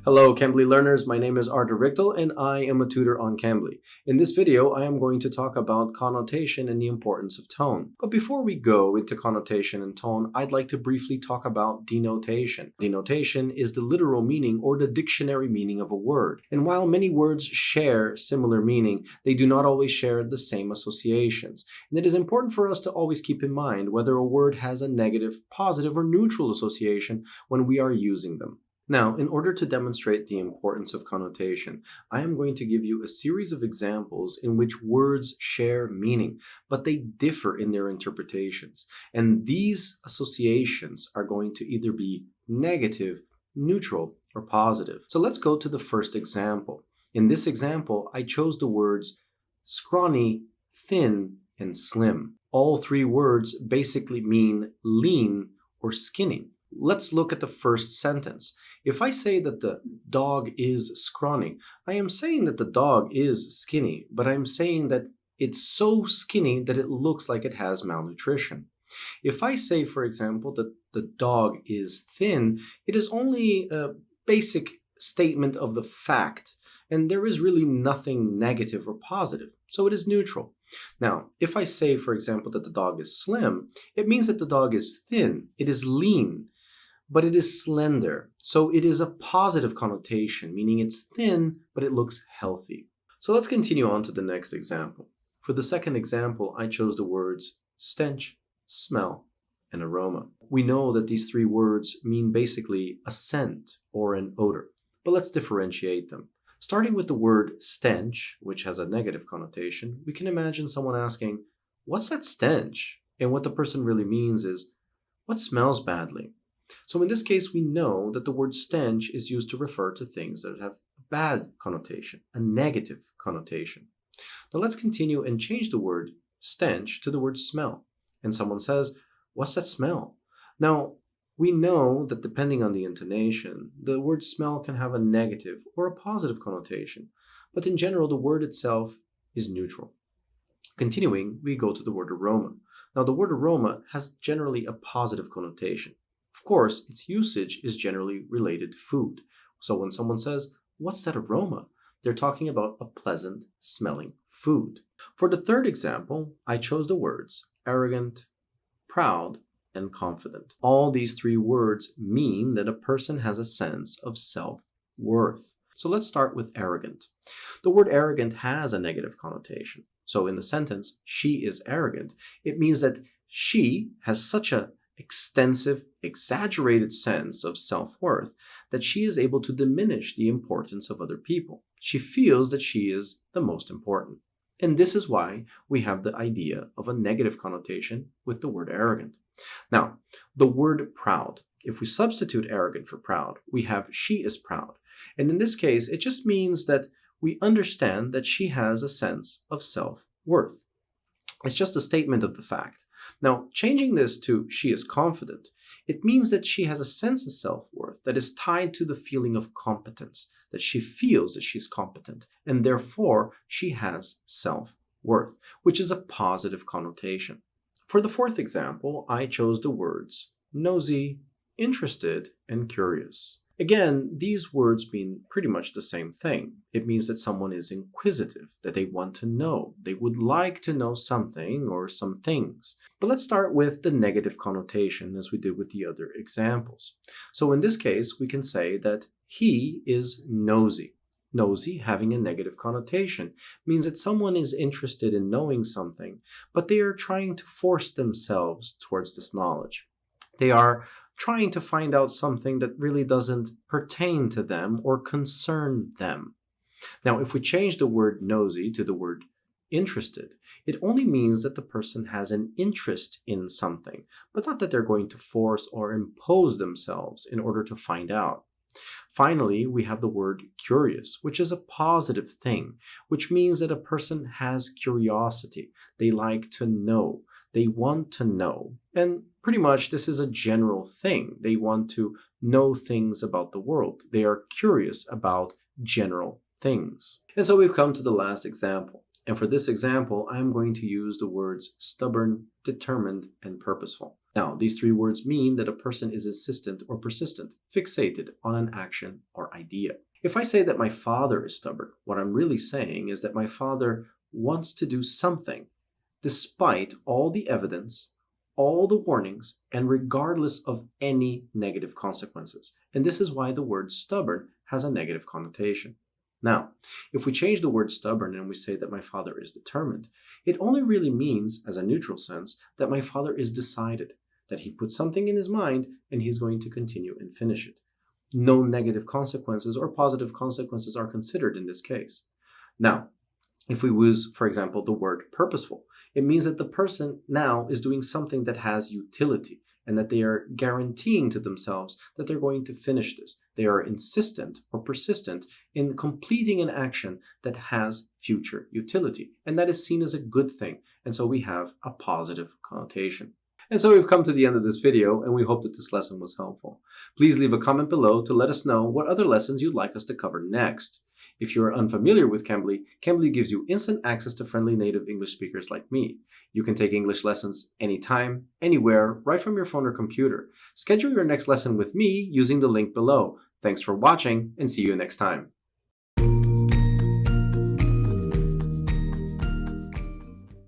Hello Cambly learners, my name is Artur and I am a tutor on Cambly. In this video, I am going to talk about connotation and the importance of tone. But before we go into connotation and tone, I'd like to briefly talk about denotation. Denotation is the literal meaning or the dictionary meaning of a word. And while many words share similar meaning, they do not always share the same associations. And it is important for us to always keep in mind whether a word has a negative, positive, or neutral association when we are using them. Now, in order to demonstrate the importance of connotation, I am going to give you a series of examples in which words share meaning, but they differ in their interpretations. And these associations are going to either be negative, neutral, or positive. So let's go to the first example. In this example, I chose the words scrawny, thin, and slim. All three words basically mean lean or skinny. Let's look at the first sentence. If I say that the dog is scrawny, I am saying that the dog is skinny, but I'm saying that it's so skinny that it looks like it has malnutrition. If I say, for example, that the dog is thin, it is only a basic statement of the fact, and there is really nothing negative or positive, so it is neutral. Now, if I say, for example, that the dog is slim, it means that the dog is thin, it is lean, but it is slender. So it is a positive connotation, meaning it's thin, but it looks healthy. So let's continue on to the next example. For the second example, I chose the words stench, smell, and aroma. We know that these three words mean basically a scent or an odor, but let's differentiate them. Starting with the word stench, which has a negative connotation, we can imagine someone asking, "What's that stench?" And what the person really means is, "What smells badly?" So in this case, we know that the word stench is used to refer to things that have a bad connotation, a negative connotation. Now let's continue and change the word stench to the word smell. And someone says, "What's that smell?" Now, we know that depending on the intonation, the word smell can have a negative or a positive connotation. But in general, the word itself is neutral. Continuing, we go to the word aroma. Now, the word aroma has generally a positive connotation. Of course, its usage is generally related to food. So when someone says, "What's that aroma?" they're talking about a pleasant smelling food. For the third example, I chose the words arrogant, proud, and confident. All these three words mean that a person has a sense of self-worth. So let's start with arrogant. The word arrogant has a negative connotation. So in the sentence, "she is arrogant," it means that she has such an extensive, exaggerated sense of self-worth that she is able to diminish the importance of other people. She feels that she is the most important. And this is why we have the idea of a negative connotation with the word arrogant. Now, the word proud. If we substitute arrogant for proud, we have she is proud. And in this case, it just means that we understand that she has a sense of self-worth. It's just a statement of the fact. Now, changing this to she is confident, it means that she has a sense of self-worth that is tied to the feeling of competence, that she feels that she's competent, and therefore she has self-worth, which is a positive connotation. For the fourth example, I chose the words nosy, interested, and curious. Again, these words mean pretty much the same thing. It means that someone is inquisitive, that they want to know. They would like to know something or some things. But let's start with the negative connotation as we did with the other examples. So in this case, we can say that he is nosy. Nosy, having a negative connotation, means that someone is interested in knowing something, but they are trying to force themselves towards this knowledge. They are trying to find out something that really doesn't pertain to them or concern them. Now, if we change the word nosy to the word interested, it only means that the person has an interest in something, but not that they're going to force or impose themselves in order to find out. Finally, we have the word curious, which is a positive thing, which means that a person has curiosity. They like to know. They want to know. And pretty much this is a general thing. They want to know things about the world. They are curious about general things. And so we've come to the last example. And for this example, I'm going to use the words stubborn, determined, and purposeful. Now, these three words mean that a person is insistent or persistent, fixated on an action or idea. If I say that my father is stubborn, what I'm really saying is that my father wants to do something despite all the evidence, all the warnings, and regardless of any negative consequences. And this is why the word stubborn has a negative connotation. Now, if we change the word stubborn and we say that my father is determined, it only really means, as a neutral sense, that my father is decided, that he put something in his mind and he's going to continue and finish it. No negative consequences or positive consequences are considered in this case. Now, if we use, for example, the word purposeful, it means that the person now is doing something that has utility and that they are guaranteeing to themselves that they're going to finish this. They are insistent or persistent in completing an action that has future utility, and that is seen as a good thing. And so we have a positive connotation. And so we've come to the end of this video, and we hope that this lesson was helpful. Please leave a comment below to let us know what other lessons you'd like us to cover next. If you are unfamiliar with Cambly, Cambly gives you instant access to friendly native English speakers like me. You can take English lessons anytime, anywhere, right from your phone or computer. Schedule your next lesson with me using the link below. Thanks for watching, and see you next time.